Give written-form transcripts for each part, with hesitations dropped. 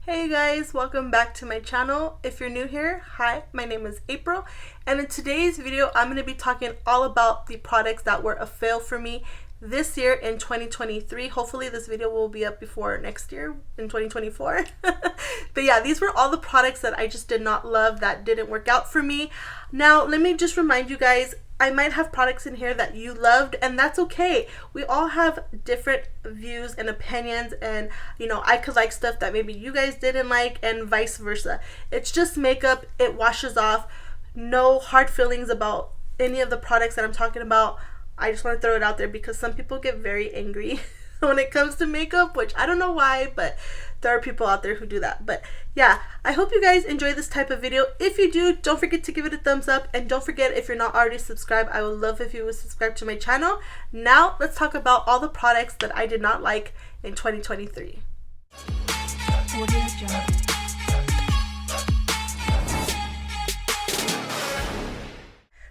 Hey guys, welcome back to my channel. If you're new here, hi, my name is April, and in today's video I'm going to be talking all about the products that were a fail for me this year in 2023. Hopefully this video will be up before next year in 2024. But yeah, these were all the products that I just did not love, that didn't work out for me. Now let me just remind you guys, I might have products in here that you loved, and that's okay. We all have different views and opinions, and you know, I could like stuff that maybe you guys didn't like, and vice versa. It's just makeup, it washes off. No hard feelings about any of the products that I'm talking about. I just want to throw it out there because some people get very angry when it comes to makeup, which I don't know why, but there are people out there who do that. But yeah, I hope you guys enjoy this type of video. If you do, don't forget to give it a thumbs up, and don't forget, if you're not already subscribed, I would love if you would subscribe to my channel. Now let's talk about all the products that I did not like in 2023.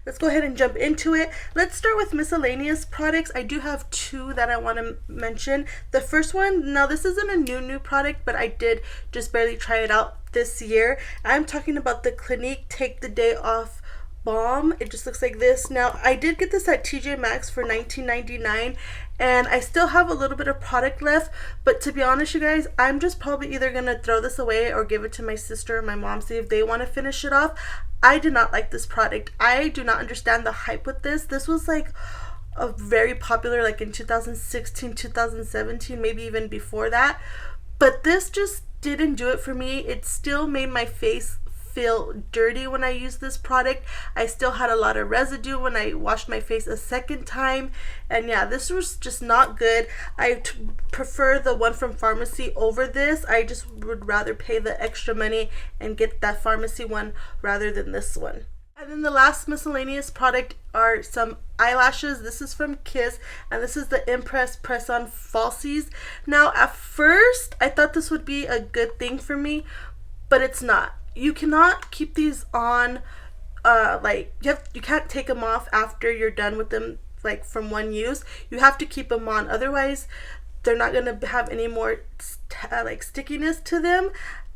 Let's go ahead and jump into it. Let's start with miscellaneous products. I do have two that I want to mention. The first one, now this isn't a new product, but I did just barely try it out this year. I'm talking about the Clinique Take the Day Off Balm. It just looks like this. Now I did get this at TJ Maxx for $19.99, and I still have a little bit of product left, but to be honest you guys, I'm just probably either gonna throw this away or give it to my sister or my mom, see if they want to finish it off. I did not like this product. I do not understand the hype with this. This was like a very popular, like in 2016, 2017, maybe even before that, but this just didn't do it for me. It still made my face feel dirty when I used this product. I still had a lot of residue when I washed my face a second time, and yeah, this was just not good. I prefer the one from pharmacy over this. I just would rather pay the extra money and get that pharmacy one rather than this one. And then the last miscellaneous product are some eyelashes. This is from Kiss, and this is the Impress Press-On Falsies. Now at first I thought this would be a good thing for me, but it's not. You cannot keep these on, you can't take them off after you're done with them, like from one use. You have to keep them on, otherwise they're not going to have any more stickiness to them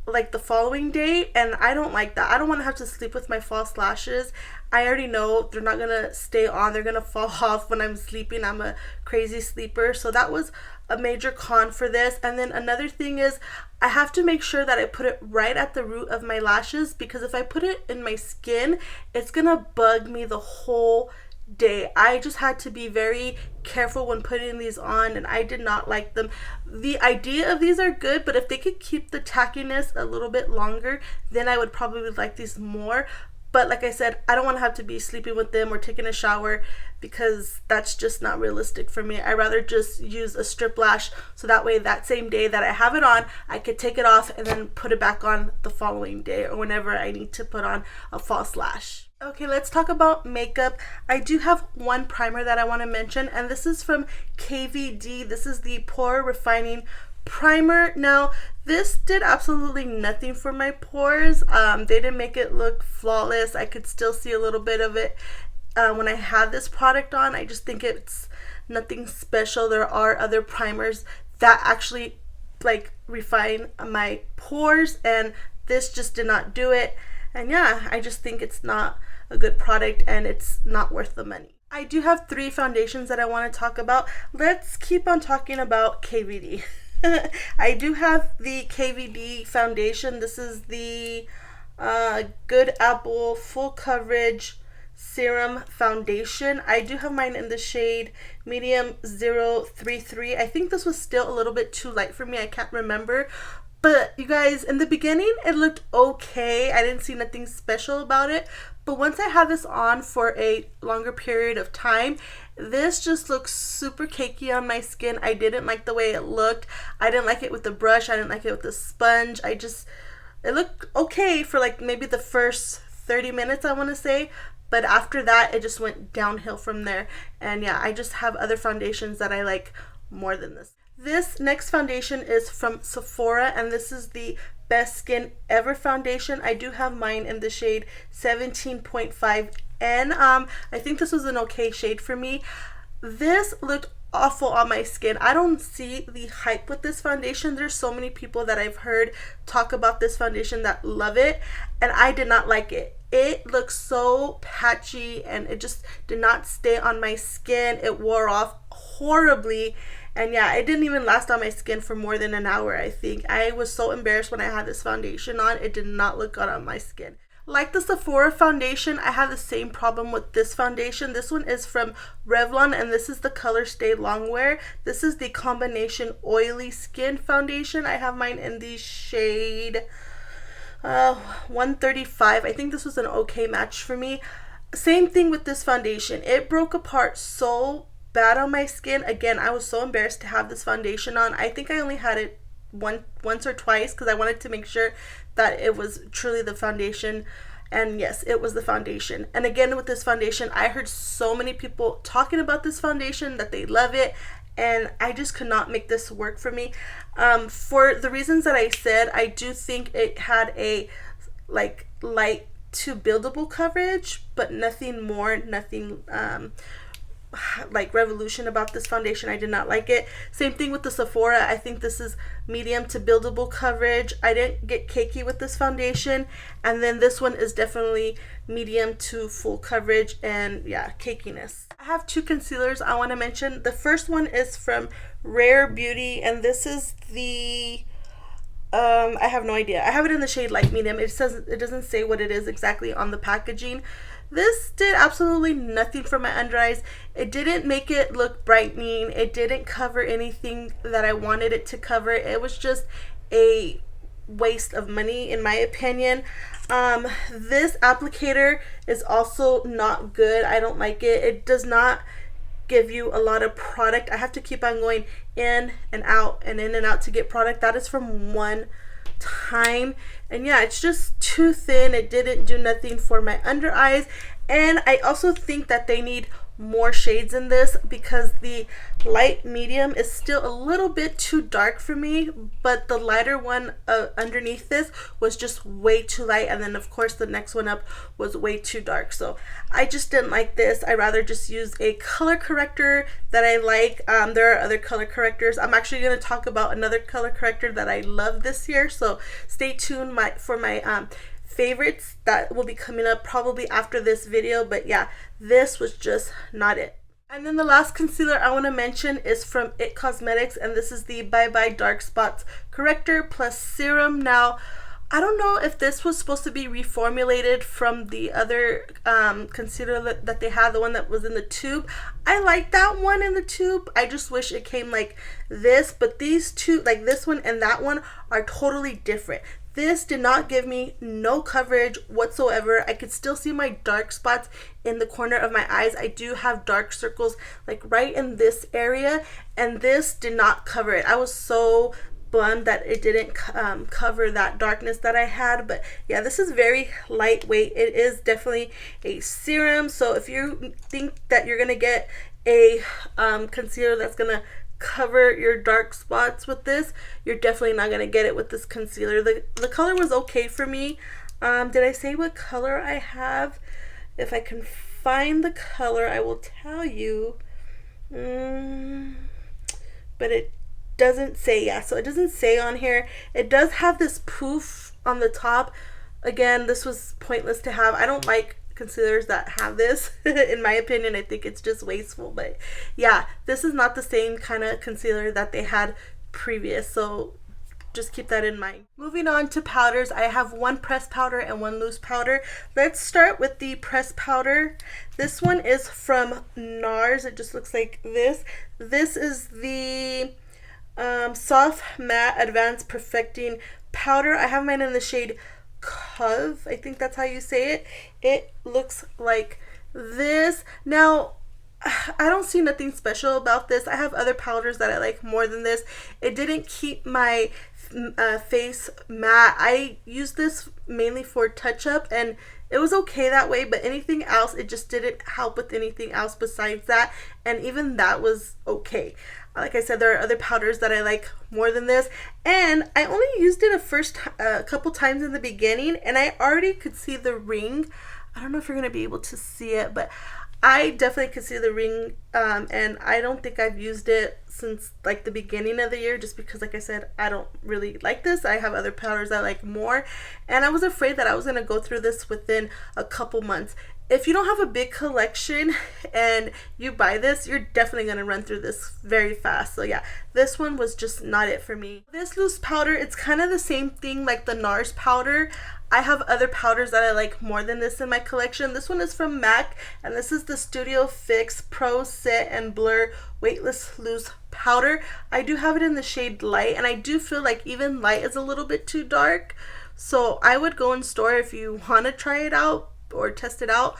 like the following day, and I don't like that. I don't want to have to sleep with my false lashes. I already know they're not going to stay on. They're going to fall off when I'm sleeping. I'm a crazy sleeper, so that was a major con for this. And then another thing is, I have to make sure that I put it right at the root of my lashes, because if I put it in my skin, it's gonna bug me the whole day. I just had to be very careful when putting these on, and I did not like them. The idea of these are good, but if they could keep the tackiness a little bit longer, then I would probably like these more. But like I said, I don't want to have to be sleeping with them or taking a shower, because that's just not realistic for me. I'd rather just use a strip lash, so that way that same day that I have it on, I could take it off and then put it back on the following day, or whenever I need to put on a false lash. Okay, let's talk about makeup. I do have one primer that I want to mention, and this is from KVD. This is the Pore Refining Primer. Now this did absolutely nothing for my pores. They didn't make it look flawless. I could still see a little bit of it when I had this product on. I just think it's nothing special. There are other primers that actually refine my pores, and this just did not do it. And yeah, I just think it's not a good product, and it's not worth the money. I do have three foundations that I want to talk about. Let's keep on talking about KVD. I do have the KVD foundation. This is the Good Apple Full Coverage Serum Foundation. I do have mine in the shade Medium 033. I think this was still a little bit too light for me. I can't remember. But you guys, in the beginning, it looked okay. I didn't see nothing special about it. But once I had this on for a longer period of time, this just looks super cakey on my skin. I didn't like the way it looked. I didn't like it with the brush. I didn't like it with the sponge. It looked okay for like maybe the first 30 minutes, I want to say. But after that, it just went downhill from there. And yeah, I just have other foundations that I like more than this. This next foundation is from Sephora, and this is the Best Skin Ever foundation. I do have mine in the shade 17.5N. I think this was an okay shade for me. This looked awful on my skin. I don't see the hype with this foundation. There's so many people that I've heard talk about this foundation that love it, and I did not like it. It looks so patchy and it just did not stay on my skin. It wore off horribly. And yeah, it didn't even last on my skin for more than an hour, I think. I was so embarrassed when I had this foundation on. It did not look good on my skin. Like the Sephora foundation, I have the same problem with this foundation. This one is from Revlon, and this is the color Stay Longwear. This is the combination oily skin foundation. I have mine in the shade 135. I think this was an okay match for me. Same thing with this foundation. It broke apart so bad on my skin. Again, I was so embarrassed to have this foundation on. I think I only had it once or twice because I wanted to make sure that it was truly the foundation. And yes, it was the foundation. And again, with this foundation, I heard so many people talking about this foundation that they love it, and I just could not make this work for me. For the reasons that I said, I do think it had a like light to buildable coverage, but nothing more, nothing like revolution about this foundation. I did not like it. Same thing with the Sephora. I think this is medium to buildable coverage. I didn't get cakey with this foundation, and then this one is definitely medium to full coverage, and yeah, cakiness. I have two concealers I want to mention. The first one is from Rare Beauty, and this is the I have no idea. I have it in the shade light medium. It doesn't say what it is exactly on the packaging. This did absolutely nothing for my under eyes. It didn't make it look brightening. It didn't cover anything that I wanted it to cover. It was just a waste of money in my opinion. This applicator is also not good. I don't like it. It does not give you a lot of product. I have to keep on going in and out and in and out to get product. That is from one time, and yeah, it's just too thin. It didn't do nothing for my under eyes, and I also think that they need more shades in this because the light medium is still a little bit too dark for me, but the lighter one underneath this was just way too light, and then of course the next one up was way too dark. So I just didn't like this. I rather just use a color corrector that I like. There are other color correctors. I'm actually going to talk about another color corrector that I love this year, so stay tuned for my favorites that will be coming up probably after this video. But yeah, this was just not it. And then the last concealer I want to mention is from IT Cosmetics, and this is the Bye Bye Dark Spots Corrector Plus Serum. Now, I don't know if this was supposed to be reformulated from the other concealer that they had, the one that was in the tube. I like that one in the tube. I just wish it came like this, but these two, like this one and that one, are totally different. This did not give me no coverage whatsoever. I could still see my dark spots in the corner of my eyes. I do have dark circles like right in this area, and this did not cover it. I was so bummed that it didn't cover that darkness that I had. But yeah, this is very lightweight. It is definitely a serum, so if you think that you're gonna get a concealer that's gonna cover your dark spots with this, you're definitely not gonna get it with this concealer. The color was okay for me. Did I say what color I have? If I can find the color, I will tell you. But it doesn't say. Yeah, so it doesn't say on here. It does have this poof on the top. Again, this was pointless to have. I don't like concealers that have this. In my opinion, I think it's just wasteful. But yeah, this is not the same kind of concealer that they had previous, so just keep that in mind. Moving on to powders, I have one pressed powder and one loose powder. Let's start with the pressed powder. This one is from NARS. It just looks like this. This is the Soft Matte Advanced Perfecting Powder. I have mine in the shade Cove. I think that's how you say it. It looks like this. Now, I don't see nothing special about this. I have other powders that I like more than this. It didn't keep my face matte. I used this mainly for touch up, and it was okay that way, but anything else, it just didn't help with anything else besides that, and even that was okay. Like I said, there are other powders that I like more than this, and I only used it a couple times in the beginning, and I already could see the ring. I don't know if you're going to be able to see it, but I definitely could see the ring, and I don't think I've used it since like the beginning of the year, just because, like I said, I don't really like this. I have other powders I like more, and I was afraid that I was gonna go through this within a couple months. If you don't have a big collection and you buy this, you're definitely going to run through this very fast. So yeah, this one was just not it for me. This loose powder, it's kind of the same thing like the NARS powder. I have other powders that I like more than this in my collection. This one is from MAC, and this is the Studio Fix Pro Set and Blur Weightless Loose Powder. I do have it in the shade Light, and I do feel like even Light is a little bit too dark. So I would go in store if you want to try it out or test it out.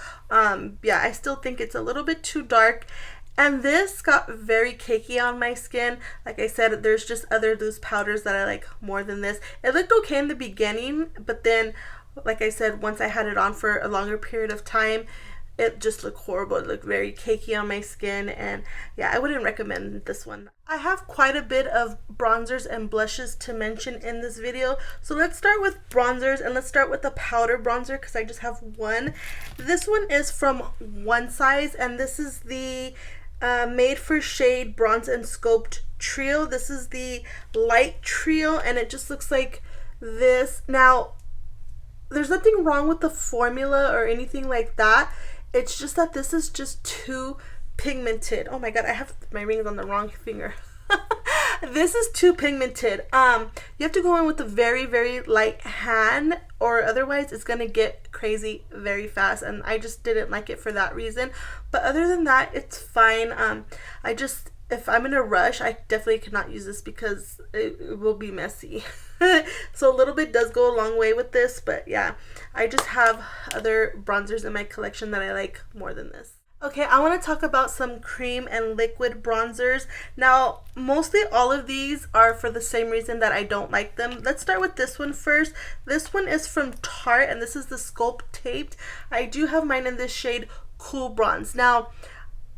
Yeah, I still think it's a little bit too dark, and this got very cakey on my skin. Like I said, there's just other loose powders that I like more than this. It looked okay in the beginning, but then, like I said, once I had it on for a longer period of time, it just looked horrible. It looked very cakey on my skin, and yeah, I wouldn't recommend this one. I have quite a bit of bronzers and blushes to mention in this video. So let's start with bronzers, and let's start with the powder bronzer because I just have one. This one is from One Size, and this is the Made for Shade Bronze and Sculpt Trio. This is the light trio, and it just looks like this. Now, there's nothing wrong with the formula or anything like that. It's just that this is just too pigmented. Oh my god, I have my rings on the wrong finger. This is too pigmented. You have to go in with a very, very light hand, or otherwise it's gonna get crazy very fast, and I just didn't like it for that reason. But other than that, it's fine. If I'm in a rush, I definitely cannot use this because it will be messy. So a little bit does go a long way with this, but yeah, I just have other bronzers in my collection that I like more than this. Okay, I want to talk about some cream and liquid bronzers. Now, mostly all of these are for the same reason that I don't like them. Let's start with this one first. This one is from Tarte, and this is the Sculpt Taped. I do have mine in this shade Cool Bronze. Now,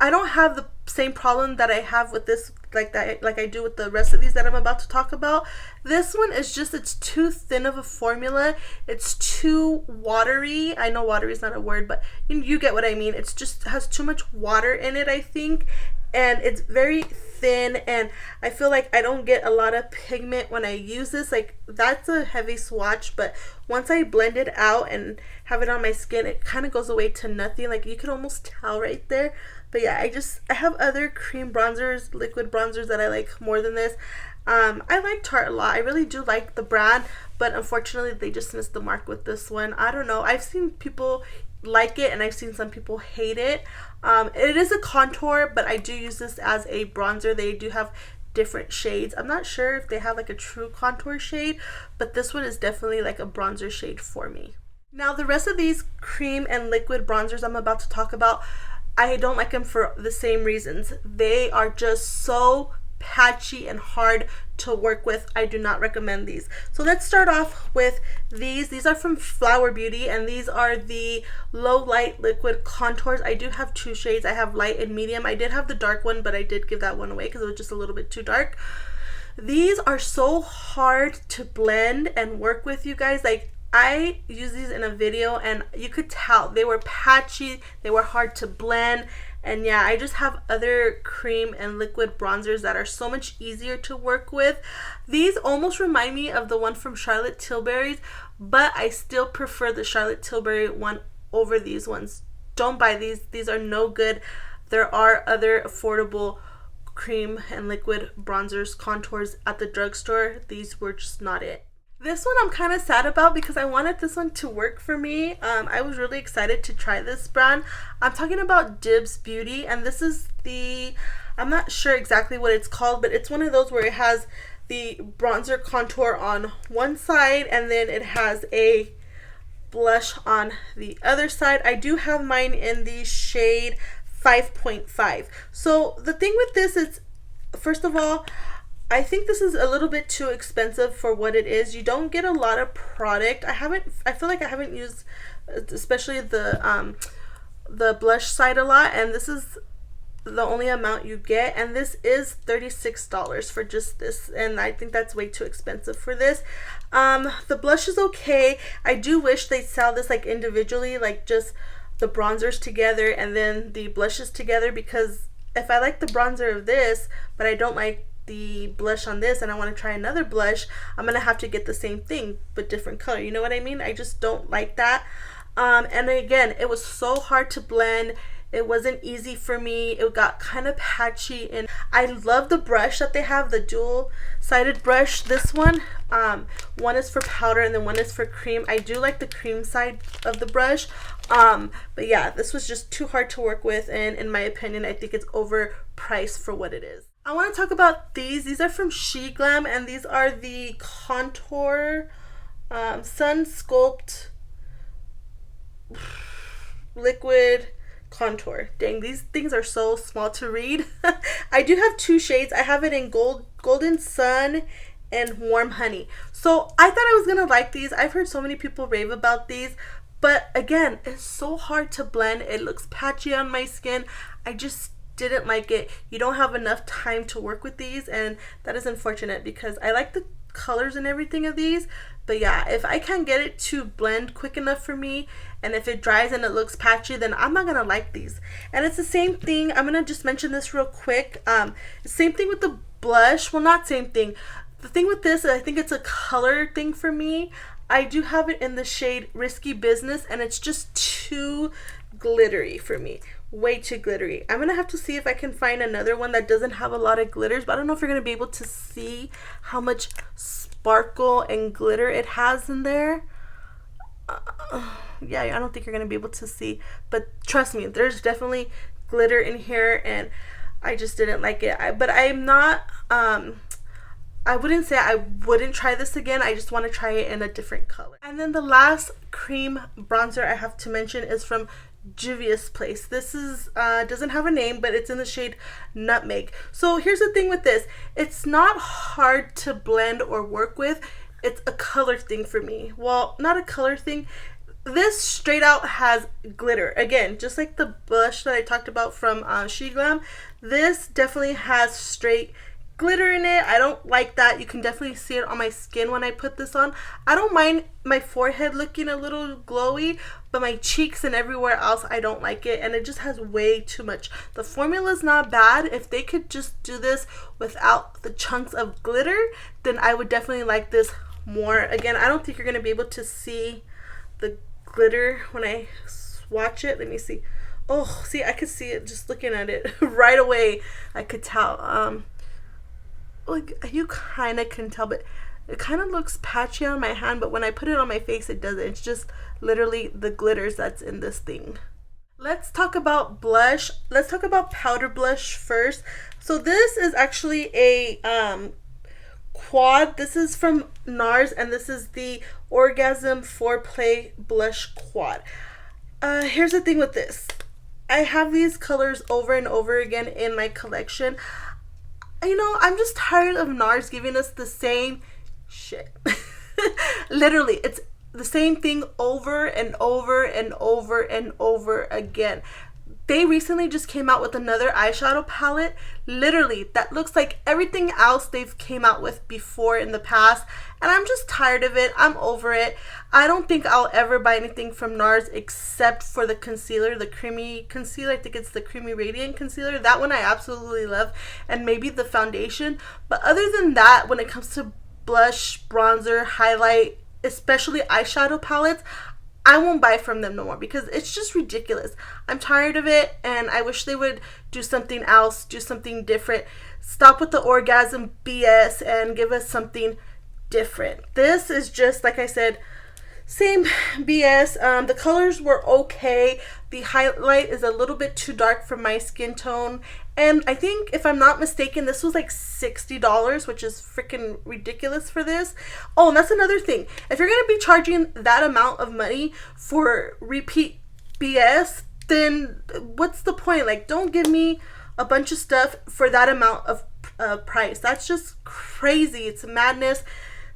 I don't have the same problem that I have with this, like I do with the rest of these that I'm about to talk about. This one is just, it's too thin of a formula. It's too watery. I know watery is not a word, but you get what I mean. It's just has too much water in it, I think. And it's very thin, and I feel like I don't get a lot of pigment when I use this. Like, that's a heavy swatch, but once I blend it out and have it on my skin, it kind of goes away to nothing. Like, you could almost tell right there. But yeah, I have other cream bronzers, liquid bronzers that I like more than this. I like Tarte a lot. I really do like the brand, but unfortunately they just missed the mark with this one. I don't know. I've seen people like it, and I've seen some people hate it. It is a contour, but I do use this as a bronzer. They do have different shades. I'm not sure if they have like a true contour shade, but this one is definitely like a bronzer shade for me. Now, the rest of these cream and liquid bronzers I'm about to talk about, I don't like them for the same reasons. They are just so patchy and hard to work with. I do not recommend these. So let's start off with these. These are from Flower Beauty, and these are the low light liquid contours. I do have two shades. I have light and medium. I did have the dark one, but I did give that one away because it was just a little bit too dark. These are so hard to blend and work with, you guys. Like, I used these in a video, and you could tell they were patchy, they were hard to blend. And yeah, I just have other cream and liquid bronzers that are so much easier to work with. These almost remind me of the one from Charlotte Tilbury's, but I still prefer the Charlotte Tilbury one over these ones. Don't buy these. These are no good. There are other affordable cream and liquid bronzers, contours at the drugstore. These were just not it. This one I'm kind of sad about because I wanted this one to work for me. I was really excited to try this brand. I'm talking about Dibs Beauty, and this is the, I'm not sure exactly what it's called, but it's one of those where it has the bronzer contour on one side, and then it has a blush on the other side. I do have mine in the shade 5.5. So the thing with this is, first of all, I think this is a little bit too expensive for what it is. You don't get a lot of product. I feel like I haven't used especially the blush side a lot, and this is the only amount you get, and this is $36 for just this, and I think that's way too expensive for this. The blush is okay. I do wish they sell this like individually, like just the bronzers together and then the blushes together, because if I like the bronzer of this but I don't like the blush on this and I want to try another blush, I'm gonna have to get the same thing but different color. You know what I mean? I just don't like that. And again, it was so hard to blend. It wasn't easy for me. It got kind of patchy, and I love the brush that they have, the dual sided brush. This one is for powder and then one is for cream. I do like the cream side of the brush, but yeah, this was just too hard to work with, and in my opinion, I think it's overpriced for what it is. I want to talk about these are from She Glam, and these are the contour sun sculpt liquid contour. Dang, these things are so small to read. I do have two shades. I have it in golden sun and warm honey. So I thought I was gonna like these. I've heard so many people rave about these, but again, it's so hard to blend. It looks patchy on my skin. I just didn't like it. You don't have enough time to work with these, and that is unfortunate because I like the colors and everything of these. But yeah, if I can't get it to blend quick enough for me, and if it dries and it looks patchy, then I'm not gonna like these. And it's the same thing. I'm gonna just mention this real quick. Same thing with the blush. Well, not same thing. The thing with this, I think it's a color thing for me. I do have it in the shade Risky Business, and it's just too glittery for me. Way too glittery. I'm gonna have to see if I can find another one that doesn't have a lot of glitters, but I don't know if you're gonna be able to see how much sparkle and glitter it has in there. Yeah, I don't think you're gonna be able to see, but trust me, there's definitely glitter in here, and I just didn't like it. But I'm not I wouldn't say I wouldn't try this again. I just want to try it in a different color. And then the last cream bronzer I have to mention is from Juvia's Place. This is doesn't have a name, but it's in the shade Nutmeg. So here's the thing with this. It's not hard to blend or work with. It's a color thing for me. Well, not a color thing. This straight out has glitter. Again, just like the blush that I talked about from She Glam, this definitely has straight glitter in it. I don't like that. You can definitely see it on my skin when I put this on. I don't mind my forehead looking a little glowy, but my cheeks and everywhere else, I don't like it, and it just has way too much. The formula is not bad. If they could just do this without the chunks of glitter, then I would definitely like this more. Again, I don't think you're going to be able to see the glitter when I swatch it. Let me see. Oh, see, I could see it just looking at it right away. I could tell. Like, you kind of can tell, but it kind of looks patchy on my hand, but when I put it on my face, it doesn't. It's just literally the glitters that's in this thing. Let's talk about blush. Let's talk about powder blush first. So this is actually a quad. This is from NARS, and this is the Orgasm Foreplay Blush Quad. Here's the thing with this. I have these colors over and over again in my collection. You know, I'm just tired of NARS giving us the same shit. Literally, it's the same thing over and over and over and over again. They recently just came out with another eyeshadow palette, literally, that looks like everything else they've came out with before in the past, and I'm just tired of it. I'm over it. I don't think I'll ever buy anything from NARS except for the concealer, the creamy concealer. I think it's the Creamy Radiant Concealer. That one I absolutely love, and maybe the foundation. But other than that, when it comes to blush, bronzer, highlight, especially eyeshadow palettes, I won't buy from them no more because it's just ridiculous. I'm tired of it, and I wish they would do something else, do something different. Stop with the orgasm BS and give us something different. This is just, like I said, same BS. The colors were okay. The highlight is a little bit too dark for my skin tone. And I think, if I'm not mistaken, this was like $60, which is freaking ridiculous for this. Oh, and that's another thing. If you're going to be charging that amount of money for repeat BS, then what's the point? Like, don't give me a bunch of stuff for that amount of price. That's just crazy. It's madness.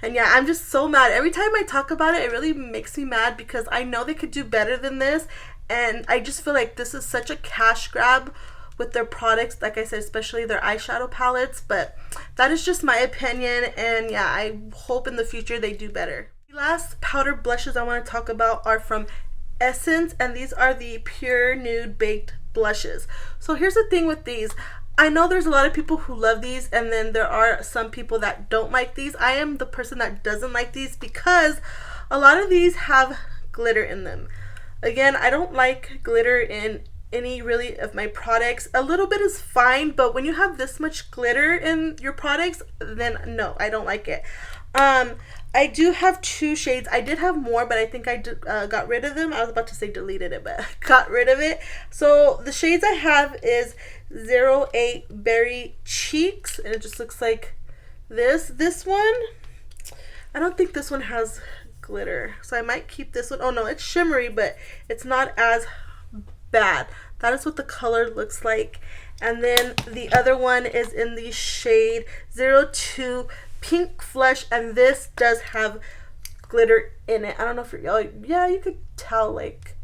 And yeah, I'm just so mad. Every time I talk about it, it really makes me mad because I know they could do better than this. And I just feel like this is such a cash grab with their products, like I said, especially their eyeshadow palettes. But that is just my opinion, and yeah, I hope in the future they do better. The last powder blushes I want to talk about are from Essence, and these are the Pure Nude Baked Blushes. So here's the thing with these. I know there's a lot of people who love these, and then there are some people that don't like these. I am the person that doesn't like these because a lot of these have glitter in them. Again, I don't like glitter in any really of my products. A little bit is fine, but when you have this much glitter in your products, then no, I don't like it. I do have 2 shades. I did have more, but I think I got rid of them. I was about to say deleted it, but got rid of it. So the shades I have is 08 Berry Cheeks, and it just looks like this. This one, I don't think this one has glitter, so I might keep this one. Oh no, it's shimmery, but it's not as bad. That is what the color looks like. And then the other one is in the shade 02 Pink Flush, and this does have glitter in it. I don't know if you're, oh yeah, you could tell like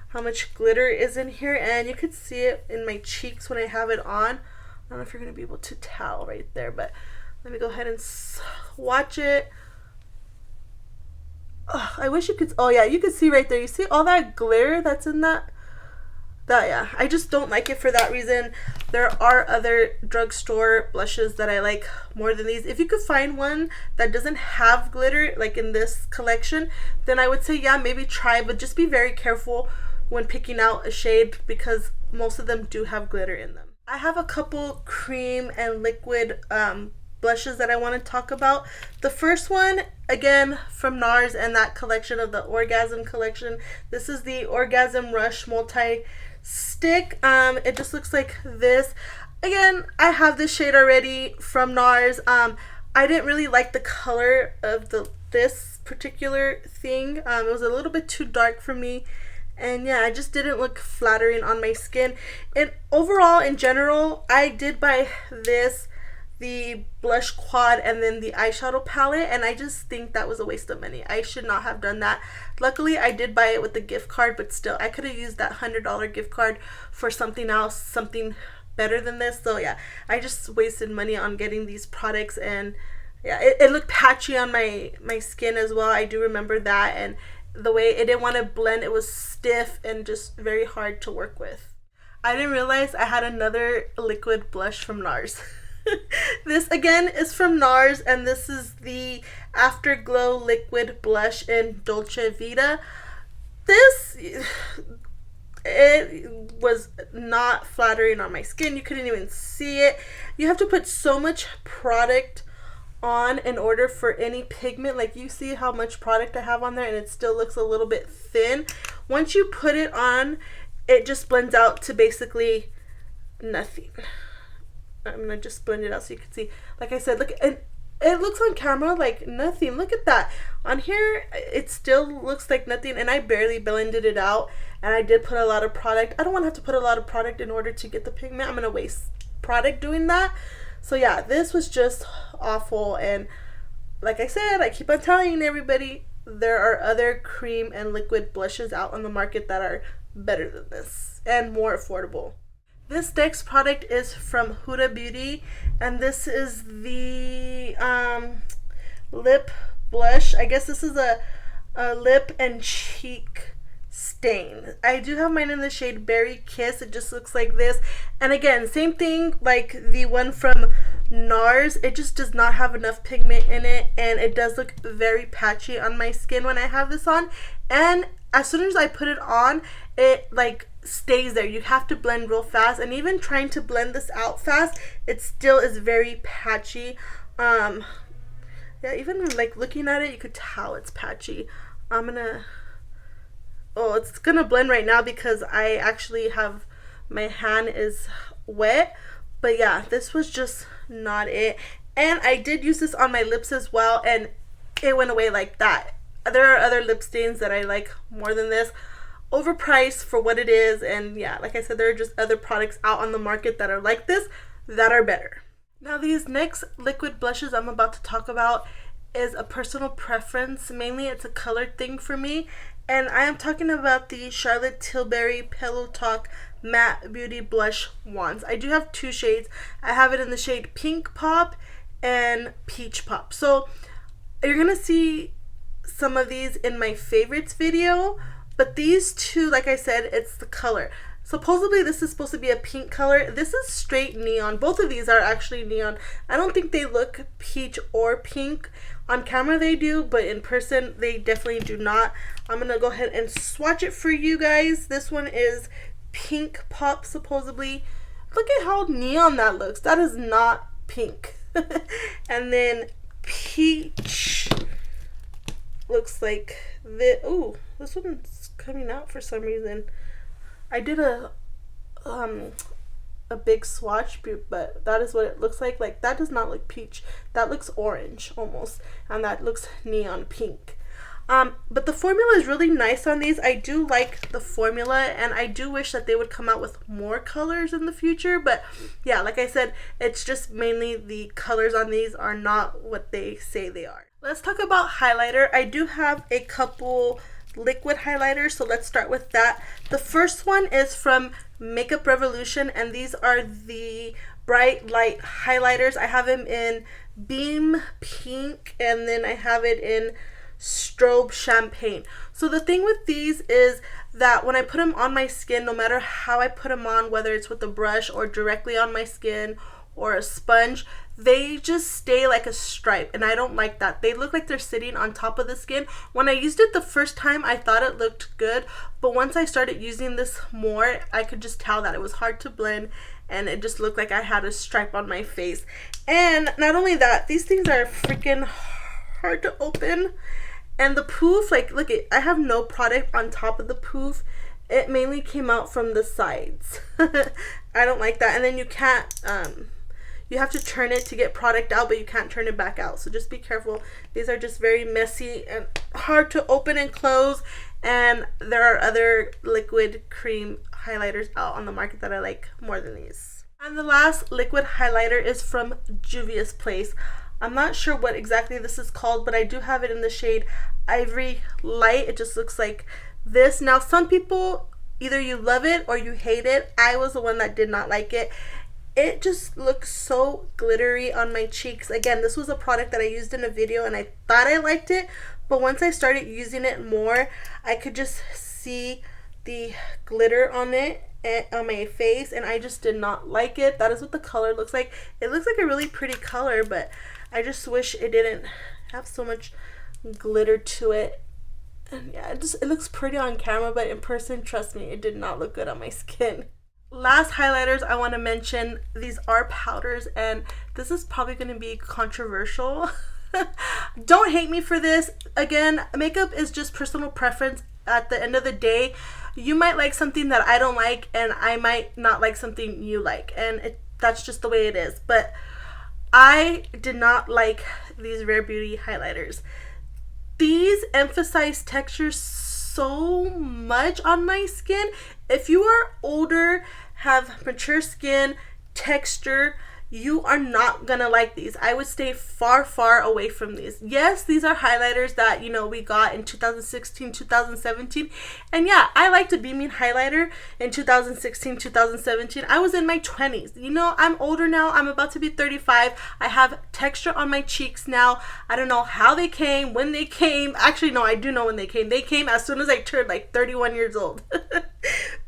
how much glitter is in here, and you could see it in my cheeks when I have it on. I don't know if you're gonna be able to tell right there, but let me go ahead and swatch it. Oh, I wish you could, oh yeah, you could see right there. You see all that glitter that's in that? Yeah, I just don't like it for that reason. There are other drugstore blushes that I like more than these. If you could find one that doesn't have glitter, like in this collection, then I would say yeah, maybe try, but just be very careful when picking out a shade because most of them do have glitter in them. I have a couple cream and liquid blushes that I want to talk about. The first one, again, from NARS and that collection of the Orgasm collection. This is the Orgasm Rush Multi Stick. It just looks like this. Again, I have this shade already from NARS. I didn't really like the color of this particular thing. It was a little bit too dark for me, and yeah, it just didn't look flattering on my skin. And overall, in general, I did buy this, the blush quad, and then the eyeshadow palette, and I just think that was a waste of money. I should not have done that. Luckily, I did buy it with the gift card, but still, I could have used that $100 gift card for something else, something better than this. So yeah, I just wasted money on getting these products, and yeah, it looked patchy on my skin as well. I do remember that, and the way it didn't want to blend, it was stiff and just very hard to work with. I didn't realize I had another liquid blush from NARS. This again is from NARS, and this is the Afterglow Liquid Blush in Dolce Vita. This, it was not flattering on my skin. You couldn't even see it. You have to put so much product on in order for any pigment. Like, you see how much product I have on there, and it still looks a little bit thin. Once you put it on, it just blends out to basically nothing. I'm gonna just blend it out so you can see. Like I said, look, and it looks on camera like nothing. Look at that. On here, it still looks like nothing, and I barely blended it out, and I did put a lot of product. I don't want to have to put a lot of product in order to get the pigment. I'm gonna waste product doing that. So yeah, this was just awful, and like I said, I keep on telling everybody, there are other cream and liquid blushes out on the market that are better than this and more affordable. This next product is from Huda Beauty, and this is the lip blush. I guess this is a lip and cheek stain. I do have mine in the shade Berry Kiss. It just looks like this. And again, same thing like the one from NARS. It just does not have enough pigment in it, and it does look very patchy on my skin when I have this on. And as soon as I put it on, it like stays there. You have to blend real fast, and even trying to blend this out fast, it still is very patchy. Yeah, even like looking at it, you could tell it's patchy. It's gonna blend right now because I actually have, my hand is wet. But yeah, this was just not it. And I did use this on my lips as well, and it went away like that. There are other lip stains that I like more than this. Overpriced for what it is, and yeah, like I said, there are just other products out on the market that are like this that are better. Now, these next liquid blushes I'm about to talk about is a personal preference. Mainly it's a color thing for me, and I am talking about the Charlotte Tilbury Pillow Talk Matte Beauty Blush Wands. I do have 2 shades. I have it in the shade Pink Pop and Peach Pop. So you're gonna see some of these in my favorites video, But these two, like I said, it's the color. Supposedly this is supposed to be a pink color. This is straight neon. Both of these are actually neon. I don't think they look peach or pink. On camera they do, but in person they definitely do not. I'm gonna go ahead and swatch it for you guys. This one is pink pop, supposedly. Look at how neon that looks. That is not pink. And then peach looks like this. Ooh, this one's coming out for some reason. I did a big swatch, but that is what it looks like. Like, that does not look peach. That looks orange almost, and that looks neon pink. But the formula is really nice on these. I do like the formula, and I do wish that they would come out with more colors in the future. But yeah, like I said, it's just mainly the colors on these are not what they say they are. Let's talk about highlighter. I do have a couple liquid highlighters, so let's start with that. The first one is from Makeup Revolution, and these are the bright light highlighters. I have them in Beam Pink, and then I have it in Strobe Champagne. So the thing with these is that when I put them on my skin, no matter how I put them on, whether it's with a brush or directly on my skin or a sponge, they just stay like a stripe, and I don't like that. They look like they're sitting on top of the skin. When I used it the first time, I thought it looked good, but once I started using this more, I could just tell that it was hard to blend, and it just looked like I had a stripe on my face. And not only that, these things are freaking hard to open, and the poof, like, look it, I have no product on top of the poof. It mainly came out from the sides. I don't like that. And then you can't you have to turn it to get product out, but you can't turn it back out, so just be careful. These are just very messy and hard to open and close, and there are other liquid cream highlighters out on the market that I like more than these. And the last liquid highlighter is from Juvia's Place. I'm not sure what exactly this is called, but I do have it in the shade Ivory Light. It just looks like this. Now, some people, either you love it or you hate it. I was the one that did not like it. It just looks so glittery on my cheeks. Again, this was a product that I used in a video, and I thought I liked it, but once I started using it more, I could just see the glitter on it, on my face, and I just did not like it. That is what the color looks like. It looks like a really pretty color, but I just wish it didn't have so much glitter to it. And yeah, it looks pretty on camera, but in person, trust me, it did not look good on my skin. Last highlighters I want to mention, these are powders, and this is probably going to be controversial. Don't hate me for this. Again, makeup is just personal preference. At the end of the day, you might like something that I don't like, and I might not like something you like, and that's just the way it is. But I did not like these Rare Beauty highlighters. These emphasize texture so much on my skin. If you are older, have mature skin, texture, you are not gonna like these. I would stay far, far away from these. Yes, these are highlighters that, you know, we got in 2016, 2017. And yeah, I liked a beaming highlighter in 2016, 2017. I was in my 20s. You know, I'm older now. I'm about to be 35. I have texture on my cheeks now. I don't know how they came, when they came. Actually, no, I do know when they came. They came as soon as I turned like 31 years old.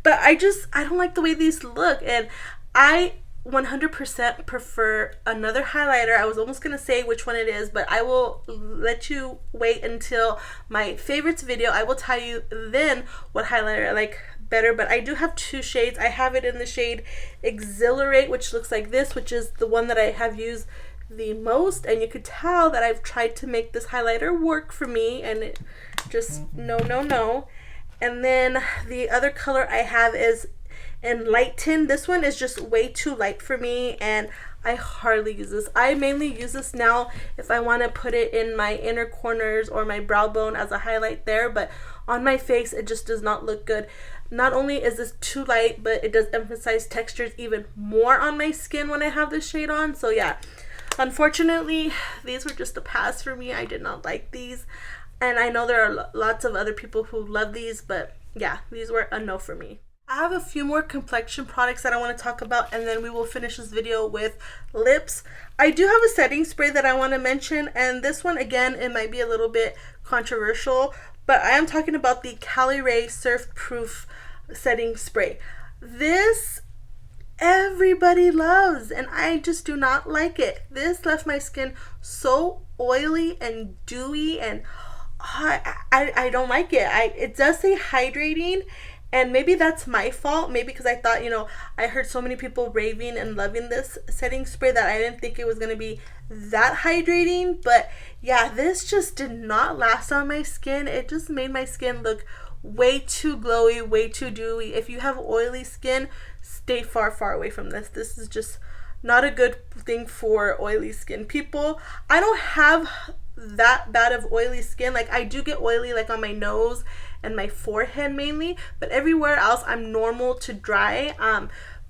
But I don't like the way these look. And I 100% prefer another highlighter. I was almost gonna say which one it is, but I will let you wait until my favorites video. I will tell you then what highlighter I like better. But I do have two shades. I have it in the shade Exhilarate, which looks like this, which is the one that I have used the most, and you could tell that I've tried to make this highlighter work for me, and it just no. And then the other color I have is Enlighten. This one is just way too light for me, and I hardly use this. I mainly use this now if I want to put it in my inner corners or my brow bone as a highlight there, but on my face it just does not look good. Not only is this too light, but it does emphasize textures even more on my skin when I have this shade on. So yeah, unfortunately these were just a pass for me. I did not like these, and I know there are lots of other people who love these, but yeah, these were a no for me. I have a few more complexion products that I want to talk about, and then we will finish this video with lips. I do have a setting spray that I want to mention, and this one, again, it might be a little bit controversial, but I am talking about the Cali Ray Surf Proof Setting Spray. This everybody loves, and I just do not like it. This left my skin so oily and dewy, and I don't like it. It does say hydrating, and maybe that's my fault. Maybe because I thought, I heard so many people raving and loving this setting spray that I didn't think it was going to be that hydrating. But yeah, this just did not last on my skin. It just made my skin look way too glowy, way too dewy. If you have oily skin, stay far, far away from this. This is just not a good thing for oily skin people. I don't have that bad of oily skin. Like, I do get oily like on my nose and my forehead mainly, but everywhere else I'm normal to dry.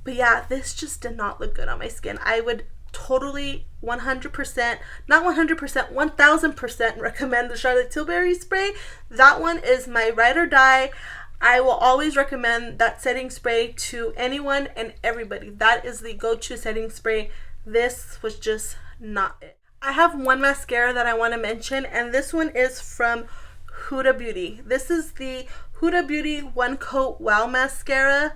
But yeah, this just did not look good on my skin. I would totally 100%, not 100%, 1000% recommend the Charlotte Tilbury spray. That one is my ride or die. I will always recommend that setting spray to anyone and everybody. That is the go-to setting spray. This was just not it. I have one mascara that I want to mention, and this one is from Huda Beauty. This is the Huda Beauty One Coat Wow Mascara.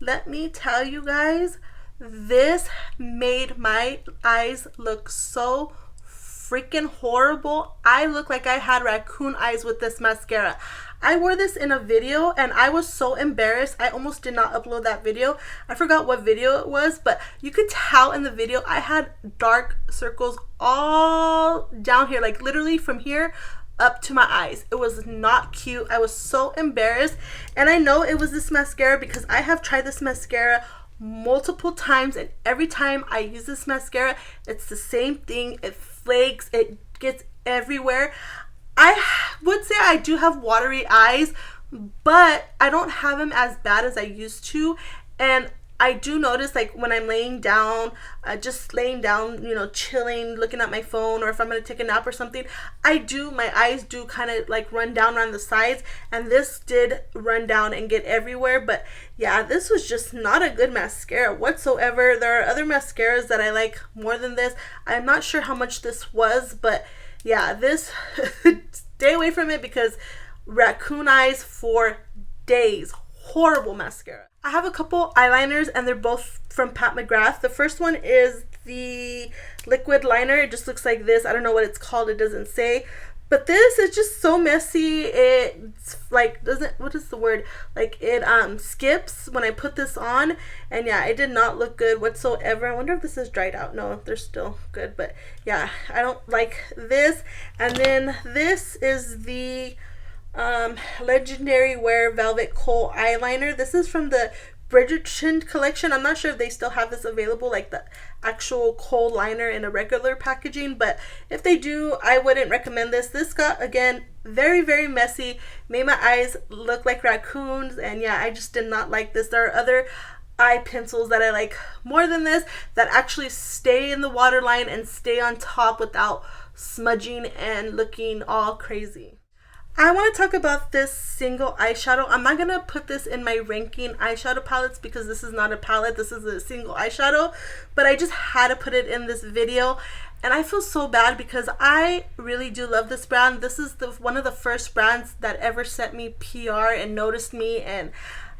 Let me tell you guys, this made my eyes look so freaking horrible. I look like I had raccoon eyes with this mascara. I wore this in a video and I was so embarrassed. I almost did not upload that video. I forgot what video it was, but you could tell in the video I had dark circles all down here, like literally from here up to my eyes. It was not cute. I was so embarrassed, and I know it was this mascara because I have tried this mascara multiple times, and every time I use this mascara, it's the same thing. It flakes, it gets everywhere. I would say I do have watery eyes, but I don't have them as bad as I used to. And I do notice, like, when I'm laying down, just laying down, chilling, looking at my phone, or if I'm going to take a nap or something, my eyes do kind of like run down on the sides, and this did run down and get everywhere. But yeah, this was just not a good mascara whatsoever. There are other mascaras that I like more than this. I'm not sure how much this was, but yeah, this, stay away from it because raccoon eyes for days. Horrible mascara. I have a couple eyeliners, and they're both from Pat McGrath. The first one is the liquid liner. It just looks like this. I don't know what it's called. It doesn't say. But this is just so messy. It's like, what is the word? Like, it skips when I put this on. And yeah, it did not look good whatsoever. I wonder if this is dried out. No, they're still good. But yeah, I don't like this. And then this is the Legendary Wear Velvet Kohl eyeliner. This is from the Bridgerton collection. I'm not sure if they still have this available, like the actual kohl liner in a regular packaging, but if they do, I wouldn't recommend this. This got, again, very, very messy, made my eyes look like raccoons, and yeah, I just did not like this. There are other eye pencils that I like more than this that actually stay in the waterline and stay on top without smudging and looking all crazy. I want to talk about this single eyeshadow. I'm not going to put this in my ranking eyeshadow palettes because this is not a palette. This is a single eyeshadow. But I just had to put it in this video. And I feel so bad because I really do love this brand. This is one of the first brands that ever sent me PR and noticed me. And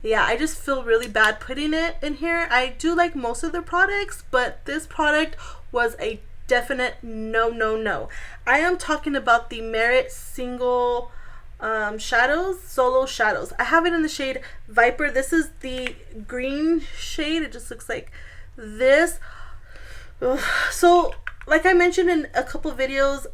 yeah, I just feel really bad putting it in here. I do like most of their products, but this product was a definite no, no, no. I am talking about the Merit Single solo shadows. I have it in the shade Viper. This is the green shade. It just looks like this. Ugh. So like I mentioned in a couple videos,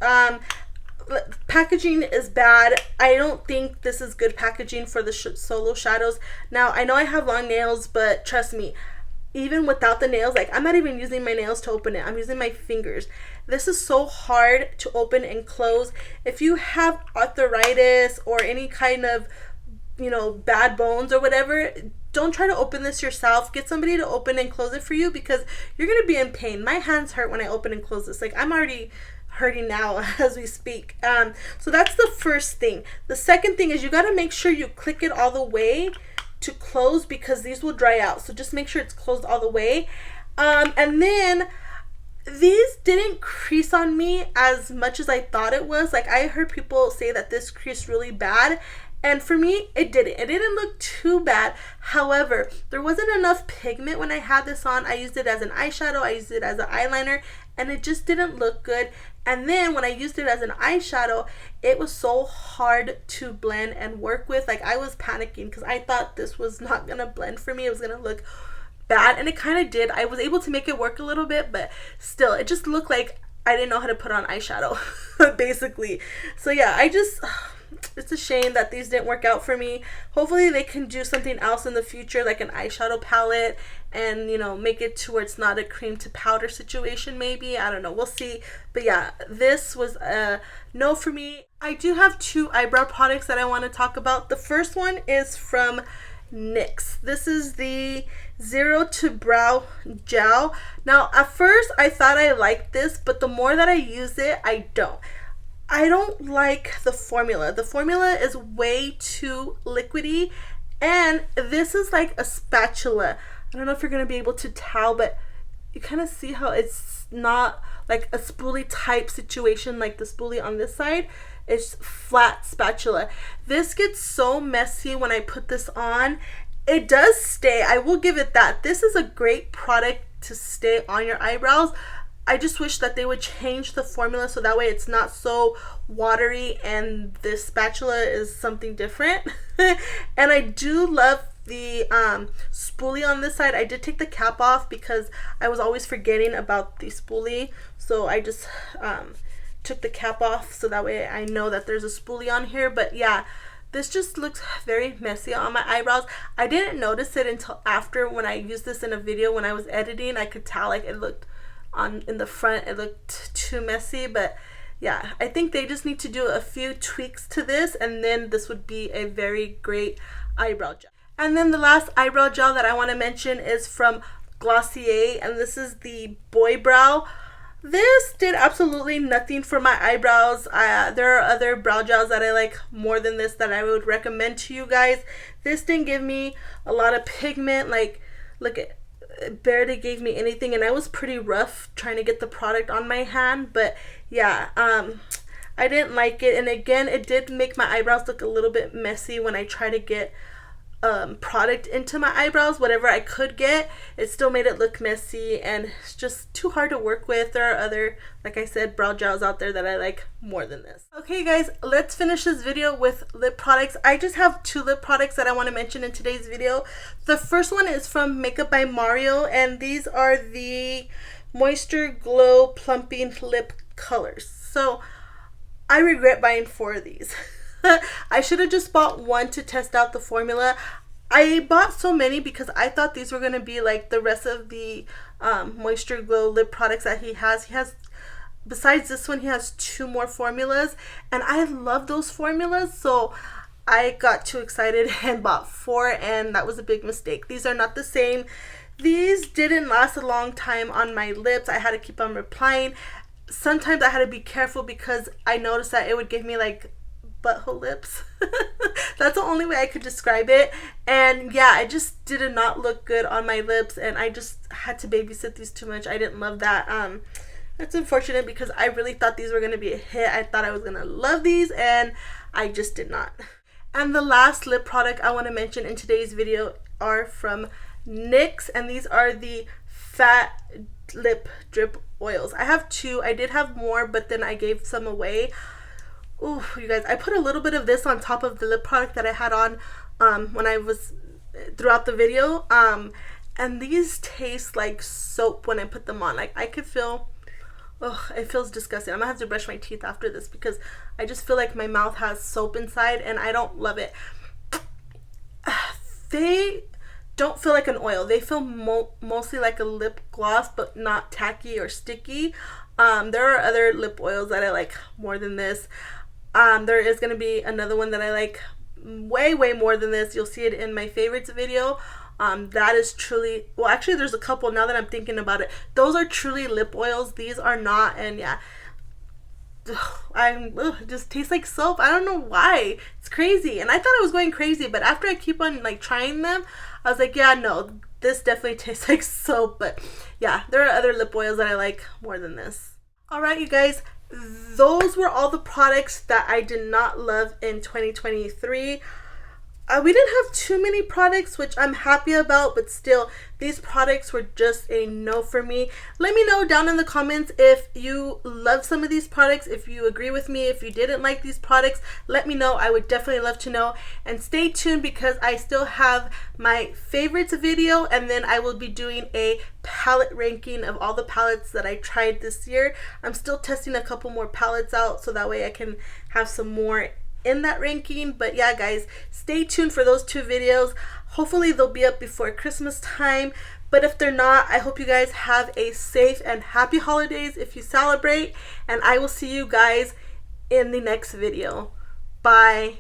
packaging is bad. I don't think this is good packaging for the solo shadows. Now I know I have long nails, but trust me, even without the nails, like, I'm not even using my nails to open it. I'm using my fingers. This is so hard to open and close. If you have arthritis or any kind of, bad bones or whatever, don't try to open this yourself. Get somebody to open and close it for you because you're going to be in pain. My hands hurt when I open and close this. Like, I'm already hurting now as we speak. So that's the first thing. The second thing is you got to make sure you click it all the way to close because these will dry out. So just make sure it's closed all the way. And then these didn't crease on me as much as I thought it was. Like, I heard people say that this creased really bad, and for me, it didn't. It didn't look too bad. However, there wasn't enough pigment when I had this on. I used it as an eyeshadow, I used it as an eyeliner, and it just didn't look good. And then when I used it as an eyeshadow, it was so hard to blend and work with. Like, I was panicking because I thought this was not gonna blend for me. It was gonna look bad, and it kind of did. I was able to make it work a little bit, but still, it just looked like I didn't know how to put on eyeshadow, basically. So yeah, it's a shame that these didn't work out for me. Hopefully they can do something else in the future, like an eyeshadow palette, and you know, make it to where it's not a cream to powder situation. Maybe, I don't know, we'll see. But yeah, this was a no for me. I do have two eyebrow products that I want to talk about. The first one is from NYX. This is the Zero to Brow Gel. Now, at first I thought I liked this, but the more that I use it, I don't like the formula. The formula is way too liquidy, and this is like a spatula. I don't know if you're gonna be able to tell, but you kind of see how it's not like a spoolie type situation like the spoolie on this side. It's flat spatula. This gets so messy when I put this on. It does stay, I will give it that. This is a great product to stay on your eyebrows. I just wish that they would change the formula so that way it's not so watery and this spatula is something different. And I do love the spoolie on this side. I did take the cap off because I was always forgetting about the spoolie, so I just took the cap off so that way I know that there's a spoolie on here. But yeah, this just looks very messy on my eyebrows. I didn't notice it until after, when I used this in a video when I was editing. I could tell like it looked in the front, it looked too messy. But yeah, I think they just need to do a few tweaks to this, and then this would be a very great eyebrow gel. And then the last eyebrow gel that I want to mention is from Glossier, and this is the Boy Brow. This did absolutely nothing for my eyebrows. There are other brow gels that I like more than this that I would recommend to you guys. This didn't give me a lot of pigment. Like, look, it barely gave me anything, and I was pretty rough trying to get the product on my hand. But yeah, I didn't like it, and again, it did make my eyebrows look a little bit messy when I try to get product into my eyebrows. Whatever I could get, it still made it look messy, and it's just too hard to work with. There are other, like I said, brow gels out there that I like more than this. Okay guys, let's finish this video with lip products. I just have two lip products that I want to mention in today's video. The first one is from Makeup by Mario, and these are the Moisture Glow Plumping Lip Colors. So I regret buying 4 of these. I should have just bought one to test out the formula. I bought so many because I thought these were going to be like the rest of the Moisture Glow lip products that he has. Besides this one, he has 2 more formulas, and I love those formulas, so I got too excited and bought 4, and that was a big mistake. These are not the same. These didn't last a long time on my lips. I had to keep on replying. Sometimes I had to be careful because I noticed that it would give me like butthole lips. That's the only way I could describe it. And yeah, it just did not look good on my lips, and I just had to babysit these too much. I didn't love that. That's unfortunate because I really thought these were going to be a hit. I thought I was going to love these, and I just did not. And the last lip product I want to mention in today's video are from NYX, and these are the Fat Lip Drip Oils. I have 2. I did have more, but then I gave some away. Ooh, you guys, I put a little bit of this on top of the lip product that I had on when I was throughout the video, and these taste like soap when I put them on. Like, I could feel, it feels disgusting. I'm gonna have to brush my teeth after this because I just feel like my mouth has soap inside, and I don't love it. They don't feel like an oil. They feel mostly like a lip gloss, but not tacky or sticky. There are other lip oils that I like more than this. There is going to be another one that I like way more than this. You'll see it in my favorites video. That is truly, well, actually there's a couple now that I'm thinking about it. Those are truly lip oils. These are not, and yeah, it just tastes like soap. I don't know why. It's crazy. And I thought I was going crazy, but after I keep on like trying them, I was like, yeah, no, this definitely tastes like soap, but yeah, there are other lip oils that I like more than this. Alright, you guys, those were all the products that I did not love in 2023. We didn't have too many products, which I'm happy about, but still, these products were just a no for me. Let me know down in the comments if you love some of these products, if you agree with me, if you didn't like these products. Let me know. I would definitely love to know. And stay tuned because I still have my favorites video, and then I will be doing a palette ranking of all the palettes that I tried this year. I'm still testing a couple more palettes out so that way I can have some more in that ranking. But yeah, guys, stay tuned for those 2 videos. Hopefully they'll be up before Christmas time, but if they're not, I hope you guys have a safe and happy holidays if you celebrate, and I will see you guys in the next video. Bye.